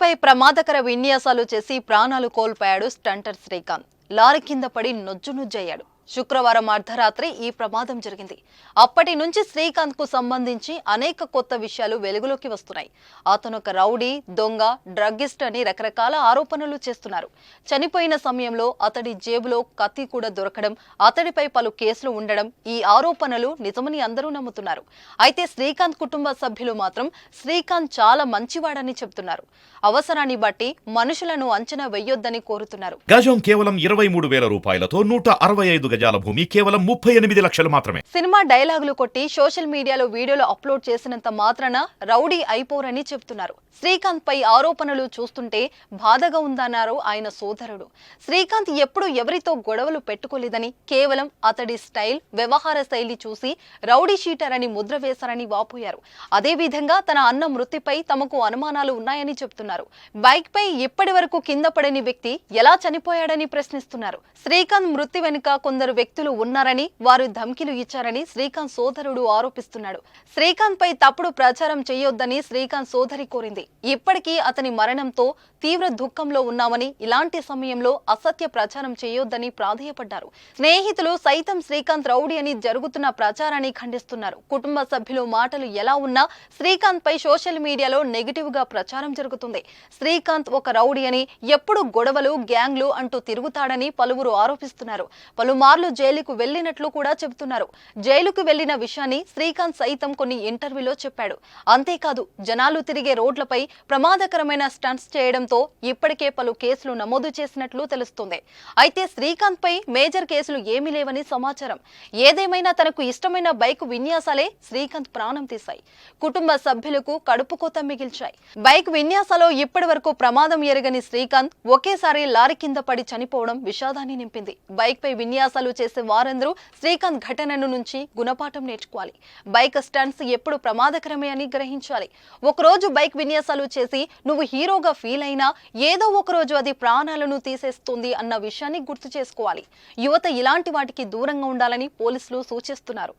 పై ప్రమాదకర విన్యాసాలు చేసి ప్రాణాలు కోల్పోయాడు స్టంటర్ శ్రీకాంత్. లారీ కింద పడి నొజ్జునుజ్జయ్యాడు. శుక్రవారం అర్ధరాత్రి ఈ ప్రమాదం జరిగింది. అప్పటి నుంచి శ్రీకాంత్ కు సంబంధించి అనేక కొత్త విషయాలు వెలుగులోకి వస్తున్నాయి. అతను ఒక రౌడీ, దొంగ, డ్రగ్గిస్ట్ అని రకరకాల ఆరోపణలు చేస్తున్నారు. చనిపోయిన సమయంలో అతడి జేబులో కత్తి కూడా దొరకడం, అతడిపై పలు కేసులు ఉండడం, ఈ ఆరోపణలు నిజమని అందరూ నమ్ముతున్నారు. అయితే శ్రీకాంత్ కుటుంబ సభ్యులు మాత్రం శ్రీకాంత్ చాలా మంచివాడని చెబుతున్నారు. అవసరాన్ని బట్టి మనుషులను అంచనా వెయ్యొద్దని కోరుతున్నారు. గజం కేవలం 23,000 రూపాయలతో 165 గజాల భూమి కేవలం 38 లక్షలు మాత్రమే. సినిమా డైలాగులు కొట్టి సోషల్ మీడియాలో వీడియోలు అప్లోడ్ చేసినంత మాత్రాన రౌడీ అయిపోరని చెబుతున్నారు. శ్రీకాంత్ పై ఆరోపణలు చూస్తుంటే బాధగా ఉందన్నారు ఆయన సోదరుడు. శ్రీకాంత్ ఎప్పుడు ఎవరితో గొడవలు పెట్టుకోలేదని, కేవలం అతడి స్టైల్, వ్యవహార శైలి చూసి రౌడీ షీటర్ అని ముద్ర వేశారని వాపోయారు. అదేవిధంగా తన అన్న మృతిపై తమకు అనుమానాలు ఉన్నాయని చెబుతున్నారు. బైక్ పై ఇప్పటి వరకు కింద పడని వ్యక్తి ఎలా చనిపోయాడని ప్రశ్నిస్తున్నారు. శ్రీకాంత్ మృతి వెనుక కొందరు వ్యక్తులు ఉన్నారని, వారు ధమ్కిలు ఇచ్చారని శ్రీకాంత్ సోదరుడు ఆరోపిస్తున్నాడు. శ్రీకాంత్ పై తప్పుడు ప్రచారం చేయొద్దని శ్రీకాంత్ సోదరి కోరింది. ఇప్పటికీ అతని మరణంతో తీవ్ర దుఃఖంలో ఉన్నామని, ఇలాంటి సమయంలో అసత్య ప్రచారం చేయొద్దని ప్రాధేయపడ్డారు. స్నేహితులు సైతం శ్రీకాంత్ రౌడీ అని జరుగుతున్న ప్రచారాన్ని ఖండిస్తున్నారు. కుటుంబ సభ్యులు మాటలు ఎలా ఉన్నా శ్రీకాంత్ పై సోషల్ మీడియాలో నెగిటివ్ గా ప్రచారం జరుగుతుంది. శ్రీకాంత్ ఒక రౌడీ అని, ఎప్పుడు గొడవలు, గ్యాంగ్లు అంటూ తిరుగుతాడని పలువురు ఆరోపిస్తున్నారు. పలుమార్లు జైలుకు వెళ్లినట్లు కూడా చెబుతున్నారు. జైలుకు వెళ్లిన విషయాన్ని శ్రీకాంత్ సైతం కొన్ని ఇంటర్వ్యూలో చెప్పాడు. అంతేకాదు, జనాలు తిరిగే రోడ్లపై ప్రమాదకరమైన స్టంట్స్ చేయడంతో ఇప్పటికే పలు కేసులు నమోదు చేసినట్లు తెలుస్తుంది. అయితే శ్రీకాంత్ పై మేజర్ కేసులు ఏమీ లేవని సమాచారం. ఏదేమైనా తనకు ఇష్టమైన బైక్ విన్యాసాలే శ్రీకాంత్ ప్రాణం తీశాయి. కుటుంబ సభ్యులకు కడుపు కోత మిగిల్చాయి. బైక్ విన్యాసాలో ఇప్పటి వరకు ప్రమాదం ఎరగని శ్రీకాంత్ ఒకేసారి లారీ కింద పడి చనిపోవడం విషాదాన్ని నింపింది. బైక్ పై విన్యాసాలు చేసే వారందరూ శ్రీకాంత్ ఘటనను నుంచి గుణపాఠం నేర్చుకోవాలి. బైక్ స్టంట్స్ ఎప్పుడు ప్రమాదకరమే అని గ్రహించాలి. ఒకరోజు బైక్ విన్యాసాలు చేసి నువ్వు హీరోగా ఫీల్ అయినా ఏదో ఒకరోజు అది ప్రాణాలను తీసేస్తుంది అన్న విషయాన్ని గుర్తు చేసుకోవాలి. యువత ఇలాంటి వాటికి దూరంగా ఉండాలని పోలీసులు సూచిస్తున్నారు.